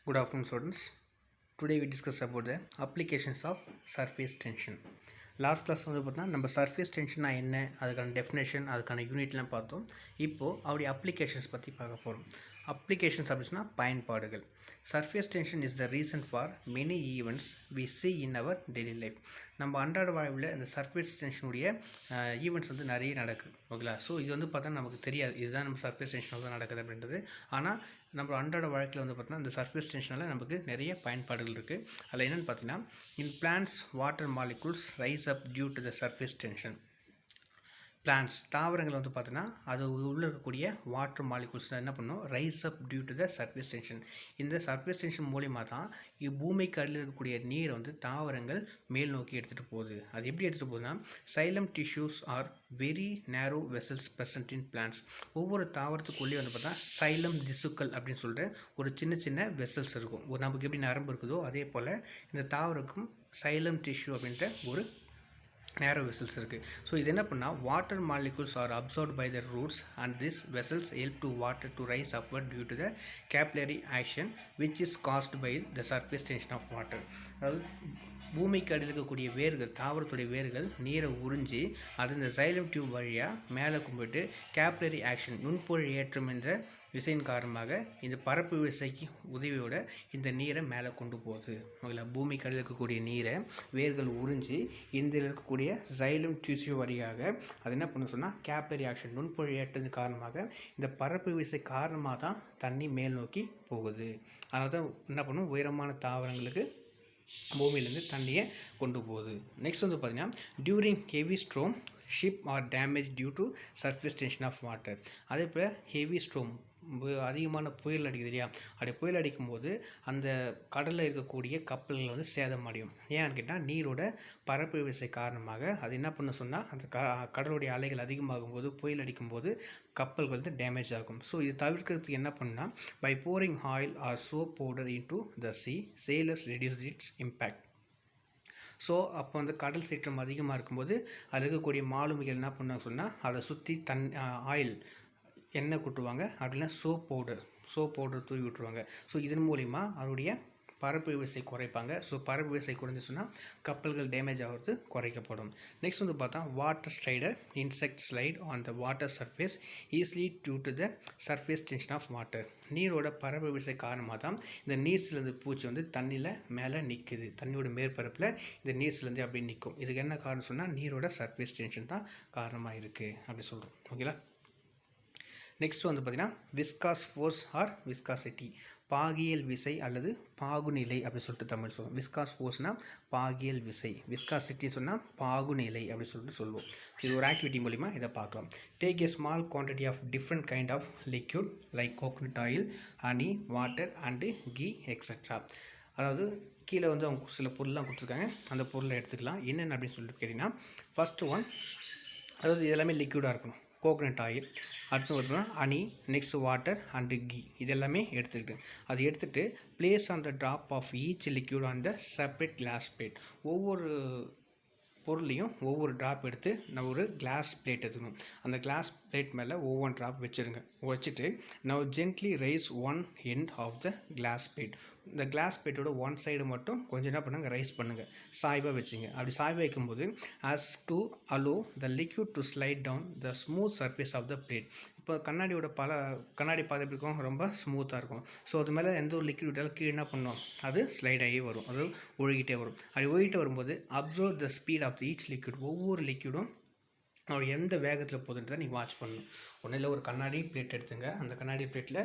Good afternoon, students. Today we discuss about the applications of surface tension. Last class வந்து பார்த்தீங்கன்னா நம்ம surface டென்ஷனா என்ன, அதுக்கான டெஃபினேஷன், அதுக்கான யூனிட்லாம் பார்த்தோம். இப்போது அவருடைய அப்ளிகேஷன்ஸ் பற்றி பார்க்க போகிறோம். அப்ளிகேஷன்ஸ் அப்படின்னா பயன்பாடுகள். Surface tension is the reason for many events we see in our daily life. நம்ம அன்றாட வாழ்வில் இந்த சர்ஃபேஸ் டென்ஷனுடைய ஈவெண்ட்ஸ் வந்து நிறைய நடக்குது. ஓகேங்களா? ஸோ இது வந்து பார்த்தா நமக்கு தெரியாது இதுதான் நம்ம சர்ஃபேஸ் டென்ஷன் தான் நடக்குது அப்படின்றது. ஆனால் நம்ம அன்றாட வாழ்க்கையில் வந்து பார்த்தீங்கன்னா இந்த சர்ஃபேஸ் டென்ஷனால் நமக்கு நிறைய பயன்பாடுகள் இருக்குது. அதில் என்னென்னு பார்த்தீங்கன்னா, in plants water molecules rise up due to the surface tension. Plants தாவரங்கள் வந்து பார்த்தீங்கன்னா அது உள்ளே இருக்கக்கூடிய வாட்டர் மாலிகூல்ஸ் என்ன பண்ணும், rise up due to the surface tension. இந்த சர்ஃபேஸ் டென்ஷன் மூலிமா தான் பூமிக்கு அடியில் இருக்கக்கூடிய நீரை வந்து தாவரங்கள் மேல் நோக்கி எடுத்துகிட்டு போகுது. அது எப்படி எடுத்துகிட்டு போகுதுன்னா, சைலம் டிஷ்யூஸ் ஆர் வெரி நேரோ வெசல்ஸ் ப்ரெசன்ட் இன் பிளான்ட்ஸ். ஒவ்வொரு தாவரத்துக்குள்ளேயே வந்து பார்த்தா சைலம் திசுக்கள் அப்படின்னு சொல்லிட்டு ஒரு சின்ன சின்ன வெசல்ஸ் இருக்கும். ஒரு நமக்கு எப்படி நரம்பு இருக்குதோ அதே போல் இந்த தாவரக்கும் சைலம் டிஷ்யூ அப்படின்ற ஒரு நேரோ வெசல்ஸ் இருக்குது. ஸோ இது என்ன பண்ணால் water molecules are absorbed by the roots and this vessels help to water to rise upward due to the capillary action which is caused by the surface tension of water. அதாவது பூமிக்கு அடியில் இருக்கக்கூடிய வேர்கள், தாவரத்துடைய வேர்கள் நீரை உறிஞ்சி அது இந்த சைலம் டியூப் வழியாக மேலே கும்பிட்டு கேப்லரி ஆக்ஷன் நுண்பொழி ஏற்றம் என்ற விசையின் காரணமாக இந்த பரப்பு விசைக்கு உதவியோட இந்த நீரை மேலே கொண்டு போகுது. ஓகேங்களா? பூமிக்கு அடியில் இருக்கக்கூடிய நீரை வேர்கள் உறிஞ்சி இந்த இருக்கக்கூடிய சைலம் டியூப் வழியாக அது என்ன பண்ண சொன்னால் கேப்லரி ஆக்ஷன் நுண்பொழி ஏற்றத்தின் காரணமாக இந்த பரப்பு விசை காரணமாக தான் தண்ணி மேல் நோக்கி போகுது. அதனால தான் என்ன பண்ணும், உயரமான தாவரங்களுக்கு பூமியிலேருந்து தண்ணியை கொண்டு போகுது. நெக்ஸ்ட் வந்து பார்த்திங்கன்னா, during heavy storm ship are damage due to surface tension of water. அதே போல் ஹெவி ஸ்ட்ரோம் அதிகமான புயல் அடிக்குது இல்லையா, அப்படி புயல் அடிக்கும்போது அந்த கடலில் இருக்கக்கூடிய கப்பல்கள் வந்து சேதமடையும். ஏன்னு கேட்டால் நீரோட பரப்பு விசை காரணமாக அது என்ன பண்ண சொன்னால் அந்த கடலுடைய அலைகள் அதிகமாகும் போது புயல் அடிக்கும்போது கப்பல்கள் வந்து டேமேஜ் ஆகும். ஸோ இது தவிர்க்கிறதுக்கு என்ன பண்ணால், by pouring oil or soap powder into the sea sailors reduce its impact. So அப்போ வந்து கடல் சீற்றம் அதிகமாக இருக்கும்போது அதில் இருக்கக்கூடிய மாலுமிகள் என்ன பண்ணாங்க சொன்னால் அதை சுற்றி ஆயில் எண்ணெய் கொட்டுவாங்க, அப்படின்னா சோப் பவுடர் தூவி விட்டுருவாங்க. ஸோ இதன் மூலிமா அவருடைய பரப்பு விசை குறைப்பாங்க. ஸோ பரப்பு விசை குறைஞ்சிச்சுன்னா கப்பல்கள் டேமேஜ் ஆகிறது குறைக்கப்படும். நெக்ஸ்ட் வந்து பார்த்தா water slider insect slide on the water surface easily due to the surface tension of water. நீரோட பரப்பு விசை காரணமாக தான் இந்த நீர் சிலந்து பூச்சி வந்து தண்ணியில் மேலே நிற்குது. தண்ணியோட மேற்பரப்பில் இந்த நீர் சிலந்து அப்படி நிற்கும். இதுக்கு என்ன காரணம் சொன்னால் நீரோட சர்ஃபேஸ் டென்ஷன் தான் காரணமாக இருக்குது அப்படி சொல்கிறோம். ஓகேங்களா? நெக்ஸ்ட் வந்து பார்த்திங்கன்னா விஸ்காஸ் ஃபோர்ஸ் ஆர் விஸ்காசிட்டி, பாகியல் விசை அல்லது பாகுநிலை அப்படி சொல்லிட்டு தமிழ் சொல்லுவோம். விஸ்காஸ் ஃபோர்ஸ்னால் பாகியல் விசை, விஸ்காசிட்டி சொன்னால் பாகுநிலை அப்படி சொல்லிட்டு சொல்லுவோம். இது ஒரு ஆக்டிவிட்டி மூலிமா இதை பார்க்கலாம். Take a small quantity of different kind of liquid like coconut oil, honey, water and ghee extra. அதாவது கீழே வந்து அவங்க சில பொருள்லாம் கொடுத்துருக்காங்க, அந்த பொருளை எடுத்துக்கலாம். என்னென்ன அப்படின்னு சொல்லிட்டு கேட்டிங்கன்னா, ஃபஸ்ட்டு ஒன், அதாவது இதெல்லாமே லிக்யூடாக இருக்கணும். கோகனட் ஆயில், அடுத்து பார்த்தோம்னா honey, next water and ghee, இது எல்லாமே எடுத்துக்கிட்டு அது எடுத்துகிட்டு place on the drop of each liquid on the separate glass plate. ஒவ்வொரு பொருளையும் ஒவ்வொரு ட்ராப் எடுத்து நான் ஒரு கிளாஸ் பிளேட் எடுத்துக்கணும். அந்த கிளாஸ் பிளேட் மேலே ஒவ்வொரு ட்ராப் வச்சுருங்க. வச்சுட்டு நான் gently raise one end of the glass plate. இந்த கிளாஸ் பிளேட்டோட ஒன் சைடு மட்டும் கொஞ்சம் என்ன பண்ணுங்கள், ரைஸ் பண்ணுங்கள், சாய்வாக வச்சுங்க. அப்படி சாய்வாக வைக்கும்போது as to allow the liquid to slide down the smooth surface of the plate. இப்போ கண்ணாடி பாதை எப்படி இருக்கும், ரொம்ப ஸ்மூத்தாக இருக்கும். ஸோ அது மேலே எந்த ஒரு லிக்விட் விட்டாலும் கீழே என்ன பண்ணும், அது ஸ்லைட் ஆகி வரும், அது ஒழுகிட்டே வரும். அப்படி ஒழுகிட்டே வரும்போது observe the speed of the each liquid, ஒவ்வொரு லிக்விடும் அவர் எந்த வேகத்தில் போகுதுன்றதை நீங்கள் வாட்ச் பண்ணணும். ஒன்றும் இல்லை, ஒரு கண்ணாடி பிளேட் எடுத்துங்க. அந்த கண்ணாடி பிளேட்டில்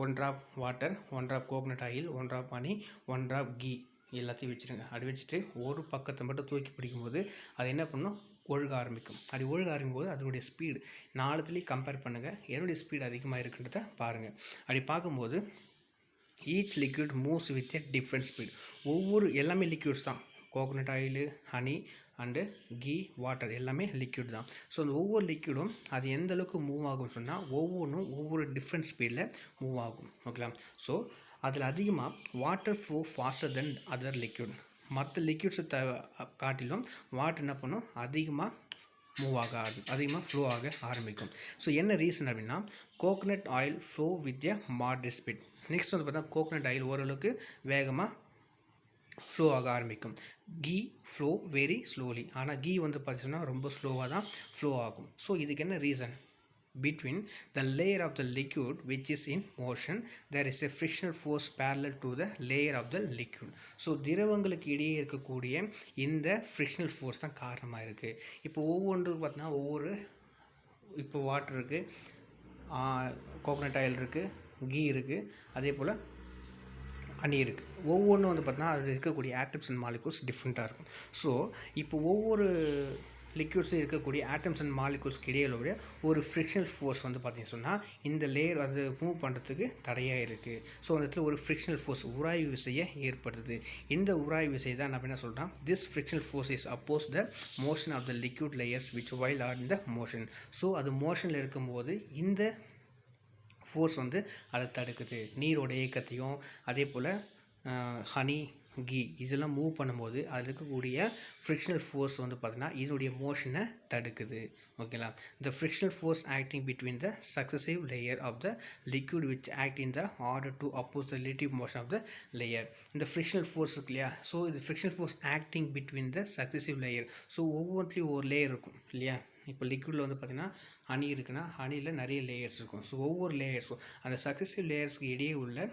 1 drop water, 1 drop coconut oil, 1 drop honey, 1 drop ghee எல்லாத்தையும் வச்சுருங்க. அப்படி வச்சுட்டு ஒரு பக்கத்தை மட்டும் தூக்கி பிடிக்கும்போது அது என்ன பண்ணும், ஒழுக ஆரம்பிக்கும். அப்படி ஒழுக ஆரம்பிக்கும்போது அதனுடைய ஸ்பீடு 4த்துலேயும் கம்பேர் பண்ணுங்கள், என்னுடைய ஸ்பீடு அதிகமாக இருக்குன்றத பாருங்கள். அப்படி பார்க்கும்போது each liquid moves with a different speed. எல்லாமே லிக்விட்ஸ் தான், coconut oil, honey and ghee, water எல்லாமே லிக்விட் தான். ஸோ அந்த ஒவ்வொரு லிக்விடும் அது எந்த அளவுக்கு மூவ் ஆகும்னு சொன்னால் ஒவ்வொன்றும் ஒவ்வொரு டிஃப்ரெண்ட் ஸ்பீடில் மூவ் ஆகும். ஓகேங்களா? ஸோ அதில் அதிகமாக water flow faster then other liquid. மற்ற லிக்விட்ஸை காட்டிலும் வாட்டர் என்ன பண்ணும், அதிகமாக மூவ் அதிகமாக ஃப்ளோ ஆக ஆரம்பிக்கும். ஸோ என்ன ரீசன் அப்படின்னா, coconut oil flow with a moderate speed. Next வந்து பார்த்தா கோகனட் ஆயில் ஓரளவுக்கு வேகமாக ஃப்ளோ ஆக ஆரம்பிக்கும். Ghee flow very slowly. ஆனால் கீ வந்து பார்த்தீங்கன்னா ரொம்ப ஸ்லோவாக தான் ஃப்ளோ ஆகும். ஸோ இதுக்கு என்ன reason? Between the layer of the liquid which is in motion there is a frictional force parallel to the layer of the liquid. So திரவங்களுக்கு இடையே இருக்கக்கூடிய இந்த ஃப்ரிக்ஷனல் ஃபோர்ஸ் தான் காரணமாக இருக்குது. இப்போ ஒவ்வொன்றுக்கு பார்த்தீங்கன்னா ஒவ்வொரு இப்போ வாட்டர் இருக்குது, கோகனட் ஆயில் இருக்குது, கீ இருக்குது, அதே போல் ஹனி இருக்குது. ஒவ்வொன்றும் வந்து பார்த்தீங்கன்னா அதில் இருக்கக்கூடிய ஆட்டம்ஸ் அண்ட் மாலிகூல்ஸ் டிஃப்ரெண்ட்டாக இருக்கும். ஸோ இப்போ ஒவ்வொரு லிக்யூட்ஸும் இருக்கக்கூடிய ஆட்டம்ஸ் அண்ட் மாலிகூல்ஸ்க்கு இடையிலுடைய ஒரு ஃப்ரிக்ஷனல் ஃபோர்ஸ் வந்து பார்த்திங்கன்னு சொன்னால் இந்த லேயர் அது மூவ் பண்ணுறதுக்கு தடையாக இருக்குது. ஸோ அந்த இடத்துல ஒரு ஃப்ரிக்ஷனல் ஃபோர்ஸ் உராய்வு விசையை ஏற்படுத்துது. இந்த உராய்வு விசை தான் நம்ம என்ன சொல்கிறோம், this frictional force is oppose the motion of the liquid layers which while are in the motion. So அது மோஷனில் இருக்கும்போது இந்த ஃபோர்ஸ் வந்து அதை தடுக்குது. நீரோட இயக்கத்தையும் அதே போல் ஹனி கீ இதெல்லாம் மூவ் பண்ணும்போது அதில் இருக்கக்கூடிய ஃப்ரிக்ஷனல் ஃபோர்ஸ் வந்து பார்த்திங்கன்னா இதனுடைய மோஷனை தடுக்குது. ஓகேங்களா? இந்த frictional force acting between the successive layer of the liquid which act in the order to oppose the relative motion of the layer. இந்த ஃப்ரிக்ஷனல் ஃபோர்ஸ் இருக்கு இல்லையா? ஸோ இது frictional force acting between the successive layer. So ஒவ்வொன்றுலேயும் ஒரு layer இருக்கும் இல்லையா? இப்போ லிக்விடில் வந்து பார்த்திங்கன்னா ஹனி இருக்குன்னா ஹனியில் நிறைய லேயர்ஸ் இருக்கும். ஸோ ஒவ்வொரு லேயர்ஸும் அந்த சக்ஸசிவ் லேயர்ஸ்க்கு இடையே உள்ள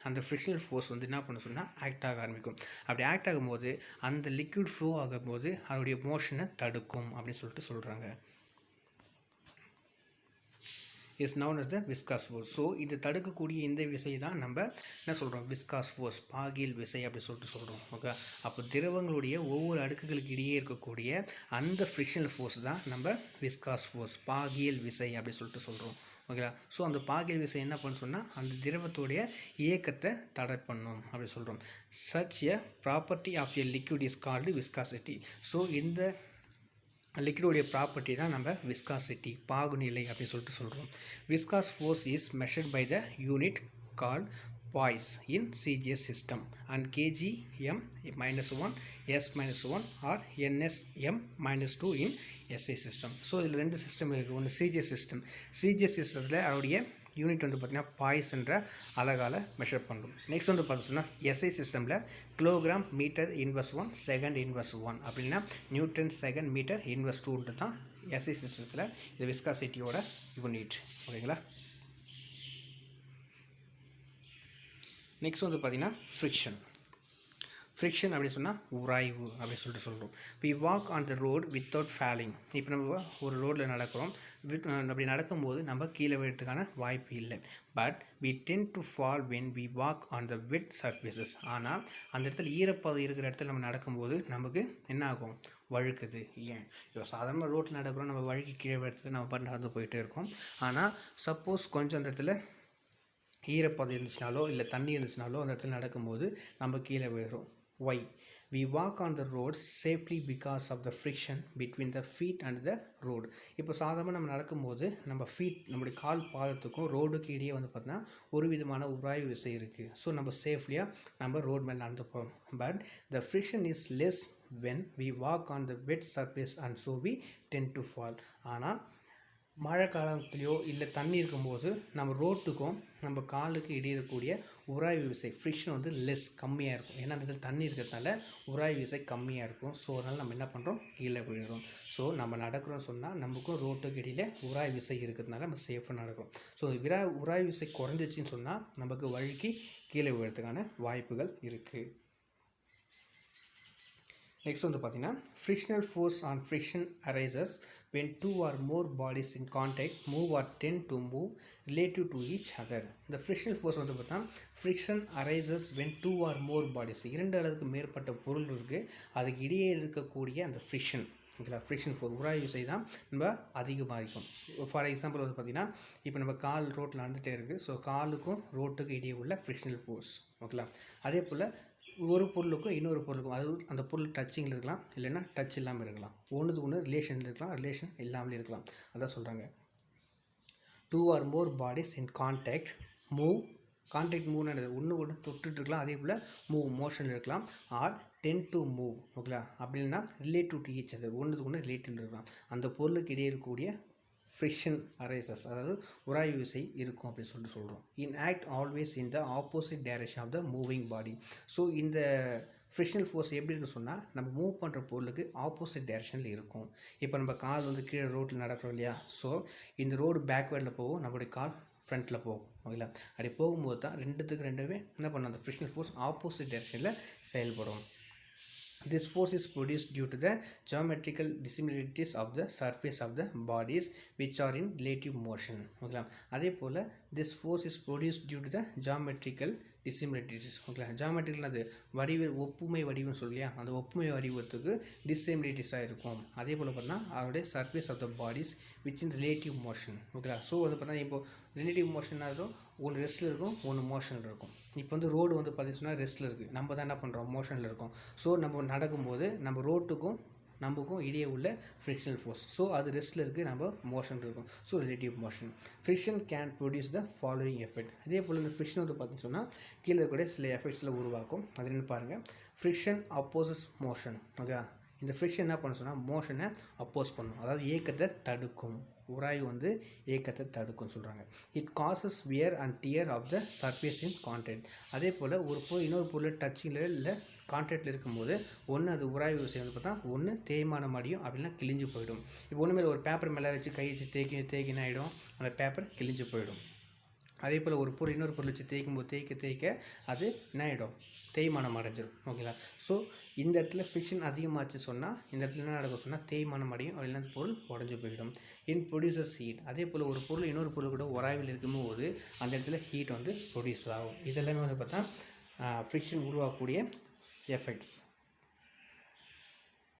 அந்த ஃப்ரிக்ஷனல் ஃபோர்ஸ் வந்து என்ன பண்ண சொன்னால் ஆக்ட் ஆக ஆரம்பிக்கும். அப்படி ஆக்ட் ஆகும்போது அந்த லிக்விட் ஃப்ளோ ஆகும்போது அதோடைய மோஷனை தடுக்கும் அப்படின்னு சொல்லிட்டு சொல்கிறாங்க. Is known as the viscous force. So இது தடுக்கக்கூடிய இந்த விசை தான் நம்ம என்ன சொல்கிறோம், விஸ்காஸ் ஃபோர்ஸ், பாகியல் விசை அப்படி சொல்லிட்டு சொல்கிறோம். ஓகே, அப்போ திரவங்களுடைய ஒவ்வொரு அடுக்குகளுக்கு இடையே இருக்கக்கூடிய அந்த ஃப்ரிக்ஷனல் ஃபோர்ஸ் தான் நம்ம விஸ்காஸ் ஃபோர்ஸ், பாகியல் விசை அப்படி சொல்லிட்டு சொல்கிறோம். ஓகேங்களா? ஸோ அந்த பாகியல் விசை என்ன பண்ண சொன்னால் அந்த திரவத்துடைய இயக்கத்தை தடை பண்ணும் அப்படி சொல்கிறோம். Such a property of a liquid is called viscosity. So இந்த லிக்விடோடைய ப்ராப்பர்ட்டி தான் நம்ம விஸ்காசிட்டி, பாகுநிலை அப்படின்னு சொல்லிட்டு சொல்கிறோம். Viscous force is measured by the unit called poise in CGS system and kgm -1 s-1 or nsm-2 in SI system. So இதில் ரெண்டு சிஸ்டம் இருக்குது. ஒன்று CGS system. CGS சிஸ்டத்தில் அதோடைய யூனிட் வந்து பார்த்திங்கன்னா பாய்ஸ்ன்ற அலகால் மெஷர் பண்ணுறோம். நெக்ஸ்ட் வந்து பார்த்தோம்னா SI சிஸ்டமில் kilogram metre inverse 1 second inverse 1 அப்படின்னா நியூட்டன் செகண்ட் மீட்டர் இன்வர்ஸ் 2 தான் SI சிஸ்டத்தில் இந்த விஸ்காசிட்டியோட யூனிட். ஓகேங்களா? நெக்ஸ்ட் வந்து பார்த்திங்கன்னா ஃப்ரிக்ஷன் அப்படின்னு சொன்னால் உராய்வு அப்படின்னு சொல்லிட்டு சொல்கிறோம். We walk on the road without falling. இப்போ நம்ம ஒரு ரோட்டில் நடக்கிறோம், அப்படி நடக்கும்போது நம்ம கீழே விழுறதுக்கான வாய்ப்பு இல்லை. But we tend to fall when we walk on the wet surfaces. ஆனால் அந்த இடத்துல ஈரப்பதம் இருக்கிற இடத்துல நம்ம நடக்கும்போது நமக்கு என்ன ஆகும், வழுக்குது. ஏன், இப்போ சாதாரண ரோட்டில் நடக்கிறோம், நம்ம வழுக்கி கீழே இடத்துல நம்ம பாட்டு நடந்து போயிட்டே இருக்கோம். ஆனால் சப்போஸ் கொஞ்சம் அந்த இடத்துல ஈரப்பதம் இருந்துச்சுனாலோ இல்லை தண்ணி இருந்துச்சுனாலோ அந்த இடத்துல நடக்கும்போது நம்ம கீழே விழுறோம். Why? We walk on the road safely because of the friction between the feet and the road. இப்போ சாதாரணமாக நம்ம நடக்கும்போது நம்ம நம்முடைய கால் பாதத்துக்கும் ரோடுக்கு இடையே வந்து பார்த்தீங்கன்னா ஒரு விதமான உராய்வு விசை இருக்குது. ஸோ நம்ம சேஃப்லியாக நம்ம ரோடு மேலே நடந்து போகிறோம். But the friction is less when we walk on the wet surface and so we tend to fall. ஆனால் மழை காலத்துலேயோ இல்லை தண்ணி இருக்கும்போது நம்ம ரோட்டுக்கும் நம்ம காலுக்கு இடையே இருக்கக்கூடிய உராய்வு விசை ஃப்ரிக்ஷன் வந்து கம்மியாக இருக்கும். ஏன்னா அந்த இடத்துல தண்ணி இருக்கிறதுனால உராய்வு விசை கம்மியாக இருக்கும். ஸோ அதனால் நம்ம என்ன பண்ணுறோம், கீழே விழுகிறோம். ஸோ நம்ம நடக்கிறோம் சொன்னால் நமக்கும் ரோட்டுக்கு இடையில் உராய்வு விசை இருக்கிறதுனால நம்ம சேஃபாக நடக்கிறோம். ஸோ உராய்வு விசை குறைஞ்சிச்சின்னு சொன்னால் நமக்கு வழுக்கி கீழே விழுறதுக்கான வாய்ப்புகள் இருக்குது. நெக்ஸ்ட் வந்து பார்த்தீங்கன்னா frictional force on friction arises when two or more bodies in contact move or tend to move relative to each other. இந்த ஃப்ரிக்ஷனல் ஃபோர்ஸ் வந்து பார்த்தா friction arises when two or more bodies, இரண்டு அளவுக்கு மேற்பட்ட பொருள் இருக்குது, அதுக்கு இடையே இருக்கக்கூடிய அந்த ஃப்ரிக்ஷன், ஓகேங்களா, ஃப்ரிக்ஷன் ஃபோர்ஸ் உராய்வு விசை தான் நம்ம அதிகமாக இருக்கும். ஃபார் எக்ஸாம்பிள் வந்து பார்த்திங்கன்னா இப்போ நம்ம கால் ரோட்டில் நடந்துகிட்டே இருக்குது. ஸோ காலுக்கும் ரோட்டுக்கும் இடையே உள்ள ஃப்ரிக்ஷனல் ஃபோர்ஸ். ஓகேங்களா? அதே போல் ஒரு பொருளுக்கும் இன்னொரு பொருளுக்கும், அது அந்த பொருள் டச்சிங்கில் இருக்கலாம், இல்லைன்னா டச் இல்லாமல் இருக்கலாம். ஒன்றுக்கு ஒன்று ரிலேஷன் இருக்கலாம், ரிலேஷன் இல்லாமலே இருக்கலாம். அதான் சொல்கிறாங்க two or more bodies in contact move. Contact மூவ்னு ஒன்று தொட்டுட்டு இருக்கலாம், அதே போல் மோஷன் இருக்கலாம். Or tend to move. ஓகேங்களா? அப்படின்னா ரிலேட்டிவ் டு ஈச் அதர், ஒன்றுக்கு ஒன்று ரிலேட்டிவ் இருக்கலாம். அந்த பொருளுக்கு இடையே இருக்கக்கூடிய ஃப்ரிக்ஷன் அரைசஸ், அதாவது உராய்வு விசை இருக்கும் அப்படின்னு சொல்கிறோம். In act always in the opposite direction of the moving body. So இந்த ஃப்ரிக்ஷனல் ஃபோர்ஸ் எப்படி இருக்குன்னு சொன்னால், நம்ம மூவ் பண்ணுற பொருளுக்கு ஆப்போசிட் டைரக்ஷனில் இருக்கும். இப்போ நம்ம கால் வந்து கீழே ரோட்டில் நடக்கிறோம் இல்லையா, ஸோ இந்த ரோடு பேக்வேர்டில் போகும், நம்மளுடைய கால் ஃப்ரண்ட்டில் போகும். ஓகேங்களா, அப்படி போகும்போது தான் ரெண்டுமே என்ன பண்ணணும், அந்த ஃப்ரிக்ஷனல் ஃபோர்ஸ் ஆப்போசிட் டைரக்ஷனில் செயல்படும். This force is produced due to the geometrical dissimilarities of the surface of the bodies which are in relative motion. ஓகேங்களா, அதே போல் this force is produced due to the geometrical dissimilarities. ஓகேங்களா, geometrical அது ஒப்புமை வடிவம் சொல்லியா, அந்த ஒப்புமை வடிவத்துக்கு டிஸ்சிமிலிட்டிஸாக இருக்கும். அதே போல் பார்த்தா அதோடைய surface of the bodies which in relative motion. ஓகேங்களா, ஸோ வந்து பார்த்தா இப்போது ரிலேட்டிவ் மோஷனாக இருக்கும், ஒன்று ரெஸ்ட்டில் இருக்கும், ஒன்று மோஷனில் இருக்கும். இப்போ வந்து ரோடு வந்து பார்த்தீங்கன்னா ரெஸ்ட்டில் இருக்குது, நம்ம தான் என்ன பண்ணுறோம், மோஷனில் இருக்கும். ஸோ நம்ம நடக்கும்போது நம்ம ரோட்டுக்கும் நமக்கும் இடையே உள்ள ஃப்ரிக்ஷனல் ஃபோர்ஸ், ஸோ அது ரெஸ்ட்டில் இருக்குது, நம்ம மோஷன் இருக்கும். So relative motion. Friction can produce the following effect. அதே போல் இந்த ஃப்ரிக்ஷன் வந்து பார்த்தீங்கன்னா சொன்னால் கீழே இருக்கக்கூடிய சில எஃபெக்ட்ஸில் உருவாக்கும். அது என்ன பாருங்கள், ஃப்ரிக்ஷன் அப்போசஸ் மோஷன். ஓகே, இந்த ஃப்ரிக்ஷன் என்ன பண்ண சொன்னால் மோஷனை அப்போஸ் பண்ணும், அதாவது இயக்கத்தை தடுக்கும். உராய்வு வந்து இயக்கத்தை தடுக்கும்னு சொல்கிறாங்க. It causes wear and tear of the surface in contact. அதே போல் ஒரு பொருள் இன்னொரு பொருள் டச்சிங்கில் இல்லை கான்டாக்டில் இருக்கும்போது ஒன்று அது உராய்வு விசை வந்து பார்த்தா ஒன்று தேய்மானம் அடையும், அப்படின்னா கிழிஞ்சு போயிடும். இப்போ ஒன்று மேலே ஒரு பேப்பர் மேலே வச்சு கை வச்சு தேய்க்கின ஆகிடும், அந்த பேப்பர் கிழிஞ்சு போயிடும். அதே போல் ஒரு பொருள் இன்னொரு பொருள் வச்சு தேய்க்க அது என்ன ஆகிடும், தேய்மானம் அடைஞ்சிடும். ஓகேங்களா, ஸோ இந்த இடத்துல ஃப்ரிக்ஷன் அதிகமாச்சு சொன்னால் இந்த இடத்துல என்ன நடக்கும் சொன்னால் தேய்மானம் அடையும், அப்படின்னா அந்த பொருள் உடஞ்சி போயிடும். இன் ப்ரொடியூசர்ஸ் ஹீட். அதே போல் ஒரு பொருள் இன்னொரு பொருள் கூட உராய்வில் இருக்கும்போது அந்த இடத்துல ஹீட் வந்து ப்ரொடியூஸ் ஆகும். இதெல்லாமே வந்து பார்த்தா ஃப்ரிக்ஷன் உருவாக்கக்கூடிய எஃபெக்ட்ஸ்.